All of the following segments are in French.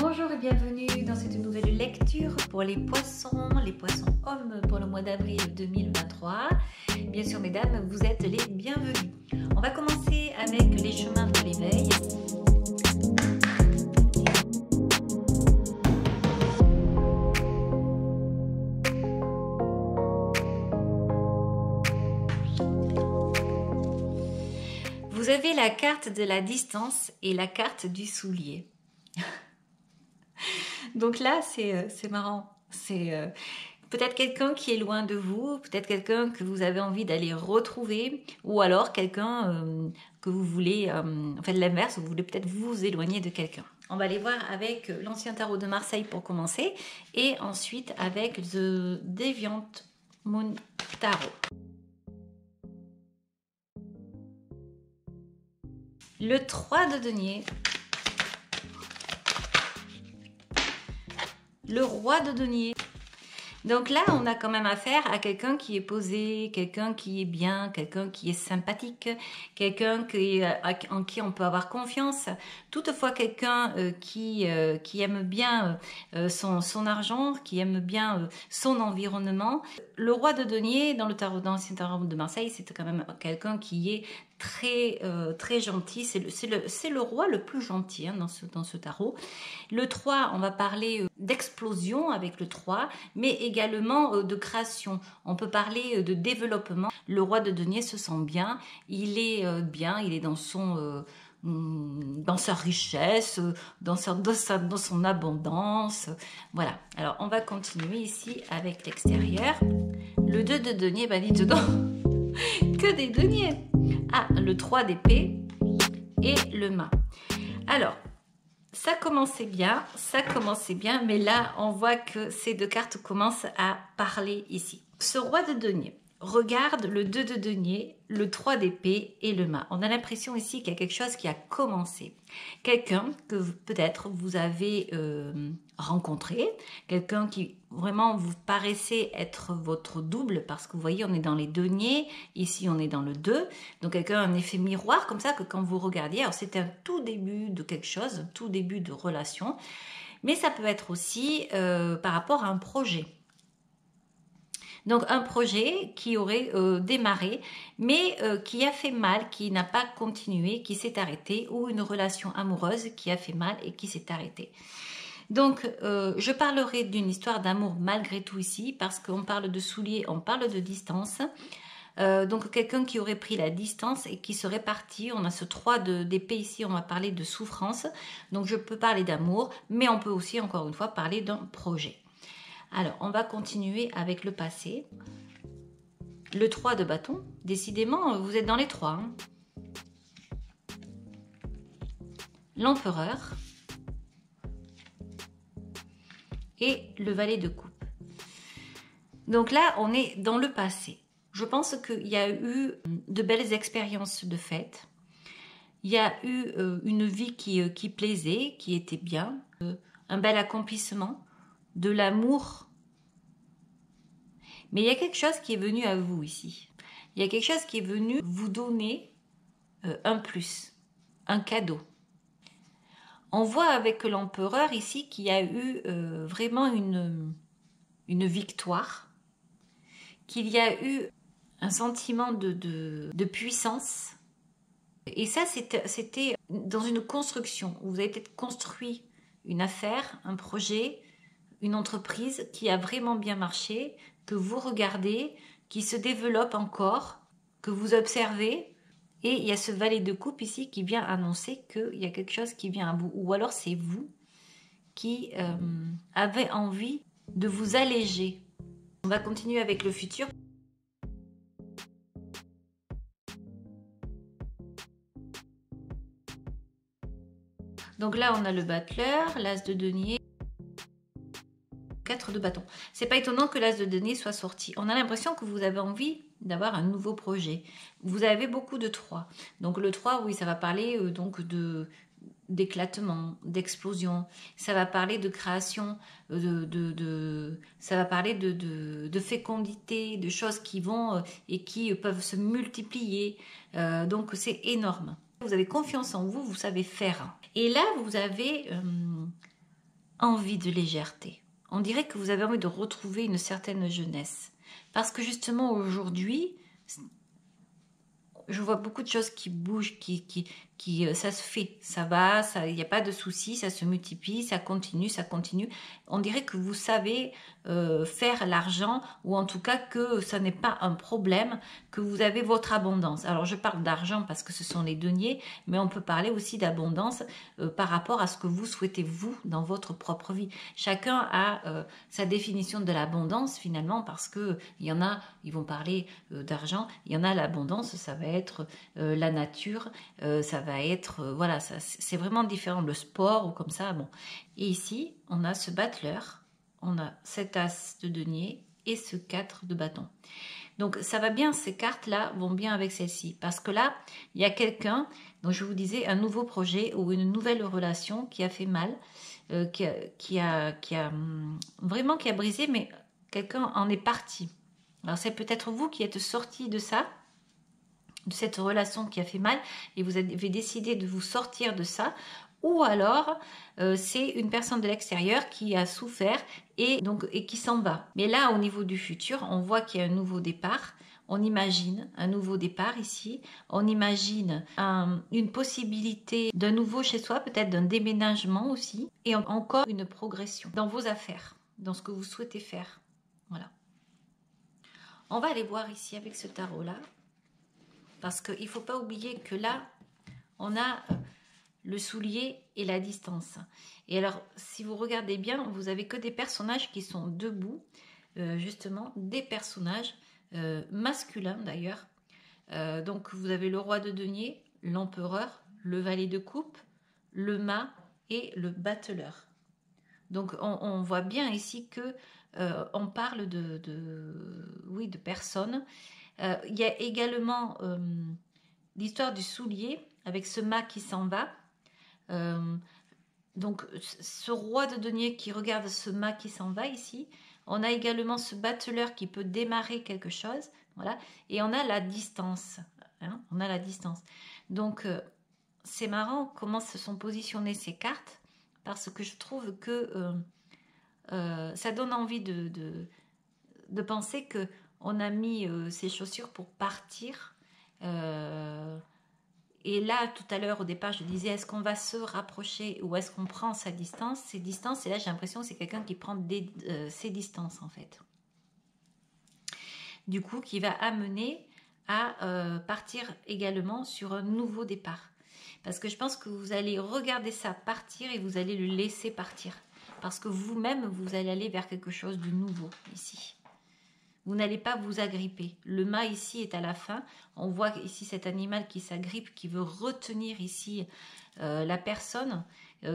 Bonjour et bienvenue dans cette nouvelle lecture pour les poissons hommes pour le mois d'avril 2023. Bien sûr mesdames, vous êtes les bienvenus. On va commencer avec les chemins de l'éveil. Vous avez la carte de la distance et la carte du soulier. Donc là, c'est marrant. C'est peut-être quelqu'un qui est loin de vous, peut-être quelqu'un que vous avez envie d'aller retrouver, ou alors quelqu'un que vous voulez, en fait l'inverse, vous voulez peut-être vous éloigner de quelqu'un. On va aller voir avec l'ancien tarot de Marseille pour commencer, et ensuite avec The Deviant Moon Tarot. Le 3 de denier. Le roi de denier. Donc là, on a quand même affaire à quelqu'un qui est posé, quelqu'un qui est bien, quelqu'un qui est sympathique, quelqu'un en qui on peut avoir confiance. Toutefois, quelqu'un qui aime bien son argent, qui aime bien son environnement. Le roi de denier, dans le tarot d'ancien tarot de Marseille, c'est quand même quelqu'un qui est très gentil. C'est le roi le plus gentil hein, dans ce tarot. Le 3, on va parler d'explosion avec le 3, mais également de création. On peut parler de développement. Le roi de denier se sent bien, il est dans sa richesse, dans son abondance. Voilà. Alors, on va continuer ici avec l'extérieur. Le 2 de denier, bah dites donc, que des deniers. Ah, le 3 d'épée et le mât. Alors, ça commençait bien, mais là, on voit que ces deux cartes commencent à parler ici. Ce roi de denier regarde le 2 de denier, le 3 d'épée et le mât. On a l'impression ici qu'il y a quelque chose qui a commencé. Quelqu'un que peut-être vous avez rencontré, quelqu'un qui vraiment vous paraissait être votre double, parce que vous voyez, on est dans les deniers, ici on est dans le 2, donc quelqu'un un effet miroir comme ça, que quand vous regardiez, alors c'était un tout début de quelque chose, un tout début de relation, mais ça peut être aussi par rapport à un projet. Donc un projet qui aurait démarré, mais qui a fait mal, qui n'a pas continué, qui s'est arrêté, ou une relation amoureuse qui a fait mal et qui s'est arrêtée. Donc je parlerai d'une histoire d'amour malgré tout ici, parce qu'on parle de souliers, on parle de distance. Donc quelqu'un qui aurait pris la distance et qui serait parti. On a ce 3 d'épée ici, on va parler de souffrance. Donc je peux parler d'amour, mais on peut aussi encore une fois parler d'un projet. Alors, on va continuer avec le passé. Le 3 de bâton. Décidément, vous êtes dans les 3. Hein. L'empereur. Et le valet de coupe. Donc là, on est dans le passé. Je pense qu'il y a eu de belles expériences de fête. Il y a eu une vie qui plaisait, qui était bien. Un bel accomplissement. De l'amour. Mais il y a quelque chose qui est venu à vous ici. Il y a quelque chose qui est venu vous donner un plus, un cadeau. On voit avec l'empereur ici qu'il y a eu vraiment une victoire, qu'il y a eu un sentiment de puissance. Et ça, c'était dans une construction. Vous avez peut-être construit une affaire, un projet, une entreprise qui a vraiment bien marché, que vous regardez, qui se développe encore, que vous observez. Et il y a ce valet de coupe ici qui vient annoncer qu'il y a quelque chose qui vient à vous. Ou alors c'est vous qui avez envie de vous alléger. On va continuer avec le futur. Donc là, on a le battleur, l'as de denier. 4 de bâton. C'est pas étonnant que l'as de denier soit sorti. On a l'impression que vous avez envie d'avoir un nouveau projet. Vous avez beaucoup de 3. Donc le 3, oui, ça va parler donc d'éclatement, d'explosion. Ça va parler de création, ça va parler de fécondité, de choses qui vont et qui peuvent se multiplier. Donc c'est énorme. Vous avez confiance en vous, vous savez faire. Et là, vous avez envie de légèreté. On dirait que vous avez envie de retrouver une certaine jeunesse. Parce que justement aujourd'hui, je vois beaucoup de choses qui bougent, ça se fait, ça va, il n'y a pas de souci, ça se multiplie, ça continue, ça continue. On dirait que vous savez faire l'argent, ou en tout cas que ça n'est pas un problème, que vous avez votre abondance. Alors je parle d'argent parce que ce sont les deniers, mais on peut parler aussi d'abondance par rapport à ce que vous souhaitez vous dans votre propre vie. Chacun a sa définition de l'abondance finalement, parce que il y en a, ils vont parler d'argent, il y en a l'abondance, ça va être la nature, ça va être, voilà, c'est vraiment différent, le sport ou comme ça, bon. Et ici, on a ce battleur, on a cet as de denier et ce 4 de bâton. Donc ça va bien, ces cartes-là vont bien avec celle-ci, parce que là, il y a quelqu'un, donc je vous disais, un nouveau projet ou une nouvelle relation qui a fait mal, qui a vraiment qui a brisé, mais quelqu'un en est parti. Alors c'est peut-être vous qui êtes sorti de ça, de cette relation qui a fait mal, et vous avez décidé de vous sortir de ça, ou alors c'est une personne de l'extérieur qui a souffert et qui s'en va. Mais là, au niveau du futur, on voit qu'il y a un nouveau départ. On imagine un nouveau départ ici, on imagine une possibilité d'un nouveau chez soi, peut-être d'un déménagement aussi, et encore une progression dans vos affaires, dans ce que vous souhaitez faire. Voilà. On va aller voir ici avec ce tarot-là, parce qu'il ne faut pas oublier que là, on a le soulier et la distance. Et alors, si vous regardez bien, vous avez que des personnages qui sont debout, justement, des personnages masculins d'ailleurs. Donc, vous avez le roi de denier, l'empereur, le valet de coupe, le mât et le battleur. Donc, on voit bien ici que on parle de personnes. Il y a également l'histoire du soulier avec ce mât qui s'en va. Donc ce roi de denier qui regarde ce mât qui s'en va ici. On a également ce battleur qui peut démarrer quelque chose. Voilà. Et on a la distance. Hein, on a la distance. Donc c'est marrant comment se sont positionnées ces cartes, parce que je trouve que ça donne envie de penser que on a mis ses chaussures pour partir. Et là, tout à l'heure, au départ, je disais, est-ce qu'on va se rapprocher ou est-ce qu'on prend sa distance, ses distances? Et là, j'ai l'impression que c'est quelqu'un qui prend ses distances, en fait. Du coup, qui va amener à partir également sur un nouveau départ. Parce que je pense que vous allez regarder ça partir et vous allez le laisser partir. Parce que vous-même, vous allez aller vers quelque chose de nouveau ici. Vous n'allez pas vous agripper. Le mât ici est à la fin. On voit ici cet animal qui s'agrippe, qui veut retenir ici la personne,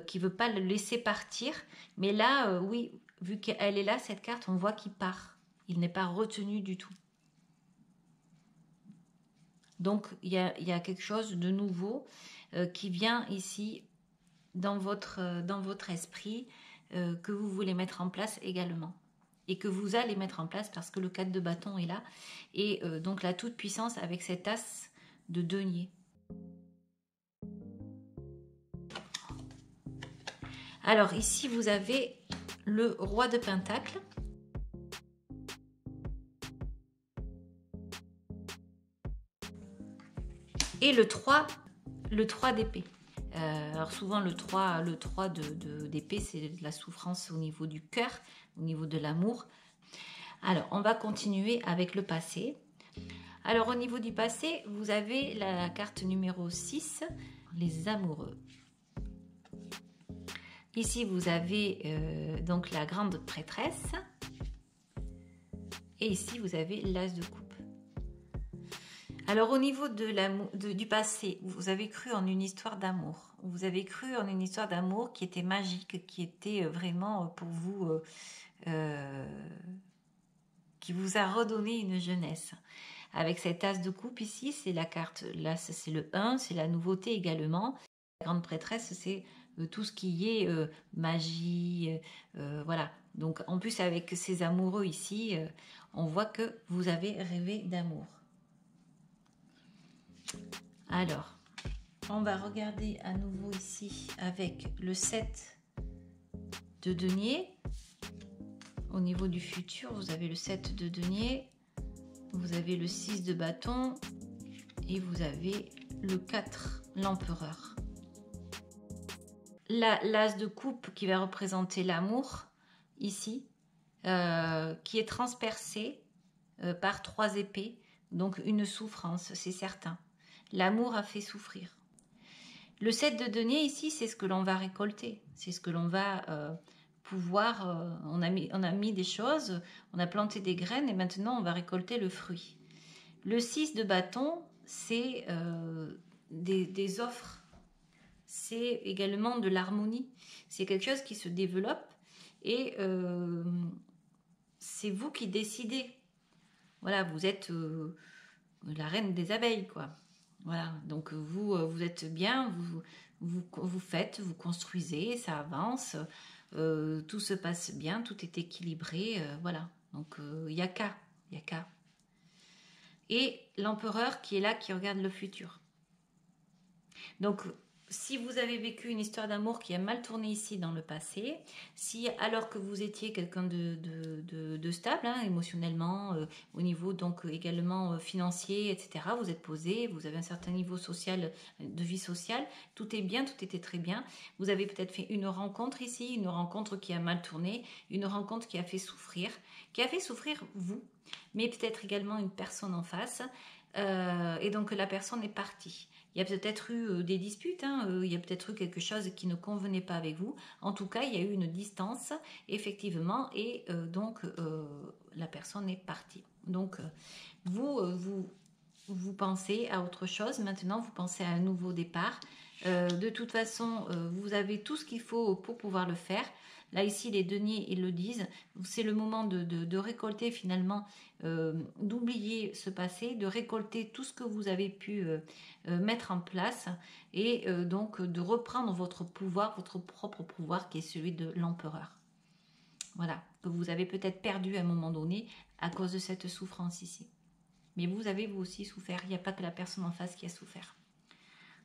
qui ne veut pas le laisser partir. Mais là, oui, vu qu'elle est là, cette carte, on voit qu'il part. Il n'est pas retenu du tout. Donc, il y a quelque chose de nouveau qui vient ici dans votre esprit, que vous voulez mettre en place également. Et que vous allez mettre en place parce que le 4 de bâton est là. Et donc la toute-puissance avec cet as de denier. Alors ici, vous avez le roi de pentacle. Et le 3 d'épée. Alors souvent le 3 d'épée, c'est de la souffrance au niveau du cœur, au niveau de l'amour. Alors on va continuer avec le passé. Alors au niveau du passé, vous avez la carte numéro 6, les amoureux. Ici vous avez donc la grande prêtresse. Et ici vous avez l'as de coupe. Alors au niveau du passé, vous avez cru en une histoire d'amour. Vous avez cru en une histoire d'amour qui était magique, qui était vraiment pour vous, qui vous a redonné une jeunesse. Avec cet as de coupe ici, c'est la carte, là c'est le 1, c'est la nouveauté également. La grande prêtresse, c'est tout ce qui est magie, voilà. Donc en plus avec ces amoureux ici, on voit que vous avez rêvé d'amour. Alors, on va regarder à nouveau ici avec le 7 de denier. Au niveau du futur, vous avez le 7 de denier, vous avez le 6 de bâton et vous avez le 4, l'empereur. L'as de coupe qui va représenter l'amour, ici, qui est transpercé par 3 épées, donc une souffrance, c'est certain. L'amour a fait souffrir. Le 7 de denier, ici, c'est ce que l'on va récolter, c'est ce que l'on va pouvoir... on a mis des choses, on a planté des graines et maintenant on va récolter le fruit. Le 6 de bâton, c'est des offres, c'est également de l'harmonie, c'est quelque chose qui se développe et c'est vous qui décidez. Voilà, vous êtes la reine des abeilles, quoi. Voilà, donc vous êtes bien, vous faites, vous construisez, ça avance, tout se passe bien, tout est équilibré, voilà. Donc il n'y a qu'à, Et l'empereur qui est là, qui regarde le futur. Donc, si vous avez vécu une histoire d'amour qui a mal tourné ici dans le passé, si alors que vous étiez quelqu'un de stable, hein, émotionnellement, au niveau donc également financier, etc., vous êtes posé, vous avez un certain niveau social, de vie sociale, tout est bien, tout était très bien. Vous avez peut-être fait une rencontre ici, une rencontre qui a mal tourné, une rencontre qui a fait souffrir vous, mais peut-être également une personne en face, et donc la personne est partie. Il y a peut-être eu des disputes, hein, il y a peut-être eu quelque chose qui ne convenait pas avec vous. En tout cas, il y a eu une distance, effectivement, et donc la personne est partie. Donc, vous pensez à autre chose. Maintenant, vous pensez à un nouveau départ. De toute façon, vous avez tout ce qu'il faut pour pouvoir le faire. Là, ici, les deniers, ils le disent. C'est le moment de récolter finalement, d'oublier ce passé, de récolter tout ce que vous avez pu mettre en place et donc de reprendre votre pouvoir, votre propre pouvoir qui est celui de l'empereur. Voilà, que vous avez peut-être perdu à un moment donné à cause de cette souffrance ici. Mais vous avez vous aussi souffert. Il n'y a pas que la personne en face qui a souffert.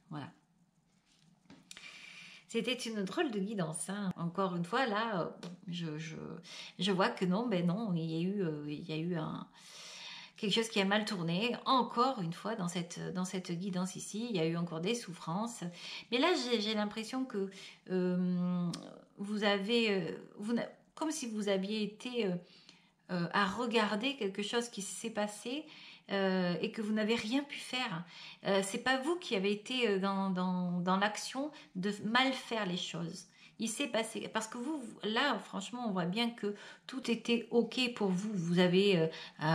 Voilà. C'était une drôle de guidance, hein. Encore une fois, là, je vois que non, ben non, il y a eu quelque chose qui a mal tourné. Encore une fois, dans cette guidance ici, il y a eu encore des souffrances. Mais là, j'ai l'impression que vous avez... comme si vous aviez été à regarder quelque chose qui s'est passé et que vous n'avez rien pu faire. C'est pas vous qui avez été dans l'action de mal faire les choses. Il s'est passé, parce que vous, là, franchement, on voit bien que tout était ok pour vous. Vous avez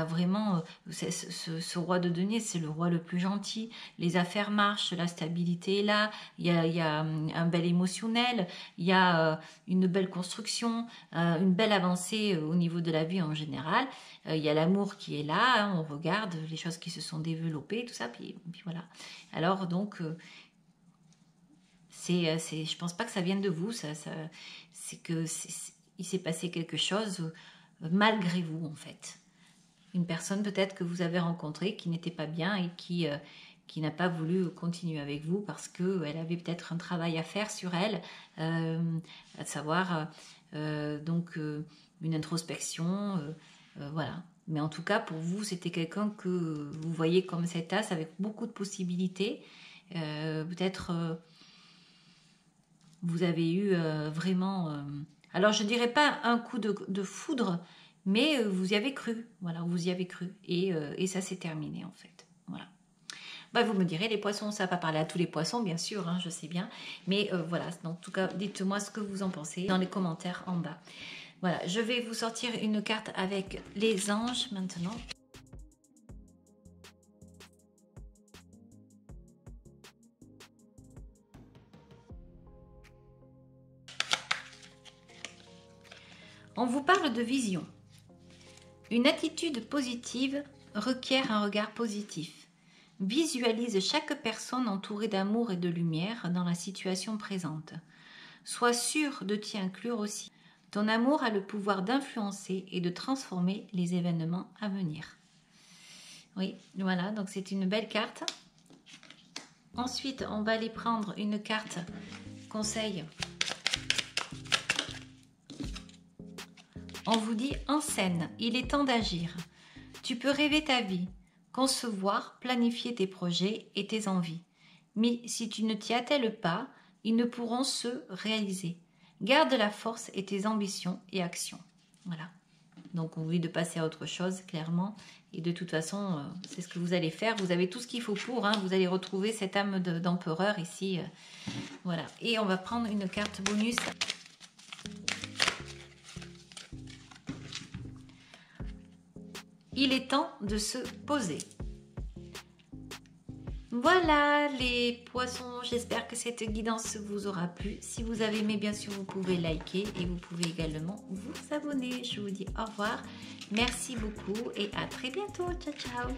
vraiment, ce roi de denier, c'est le roi le plus gentil. Les affaires marchent, la stabilité est là, il y a un bel émotionnel, il y a une belle construction, une belle avancée au niveau de la vie en général. Il y a l'amour qui est là, hein, on regarde les choses qui se sont développées, tout ça, puis voilà. Alors donc... je pense pas que ça vienne de vous, c'est que il s'est passé quelque chose malgré vous en fait. Une personne peut-être que vous avez rencontrée qui n'était pas bien et qui n'a pas voulu continuer avec vous parce qu'elle avait peut-être un travail à faire sur elle, à savoir donc une introspection, voilà. Mais en tout cas pour vous c'était quelqu'un que vous voyez comme cet as avec beaucoup de possibilités, peut-être... vous avez eu vraiment... alors, je ne dirais pas un coup de foudre, mais vous y avez cru. Voilà, vous y avez cru. Et ça s'est terminé, en fait. Voilà. Bah, vous me direz, les poissons, ça ne va pas parler à tous les poissons, bien sûr, hein, je sais bien. Mais voilà, en tout cas, dites-moi ce que vous en pensez dans les commentaires en bas. Voilà, je vais vous sortir une carte avec les anges maintenant. On vous parle de vision. Une attitude positive requiert un regard positif. Visualise chaque personne entourée d'amour et de lumière dans la situation présente. Sois sûr de t'y inclure aussi. Ton amour a le pouvoir d'influencer et de transformer les événements à venir. Oui, voilà, donc c'est une belle carte. Ensuite, on va aller prendre une carte conseil On vous dit en scène, il est temps d'agir. Tu peux rêver ta vie, concevoir, planifier tes projets et tes envies. Mais si tu ne t'y attelles pas, ils ne pourront se réaliser. Garde la force et tes ambitions et actions. Voilà. Donc on vous dit de passer à autre chose, clairement. Et de toute façon, c'est ce que vous allez faire. Vous avez tout ce qu'il faut pour. Hein. Vous allez retrouver cette âme d'empereur ici. Voilà. Et on va prendre une carte bonus. Il est temps de se poser. Voilà les poissons, j'espère que cette guidance vous aura plu. Si vous avez aimé, bien sûr, vous pouvez liker et vous pouvez également vous abonner. Je vous dis au revoir, merci beaucoup et à très bientôt. Ciao, ciao.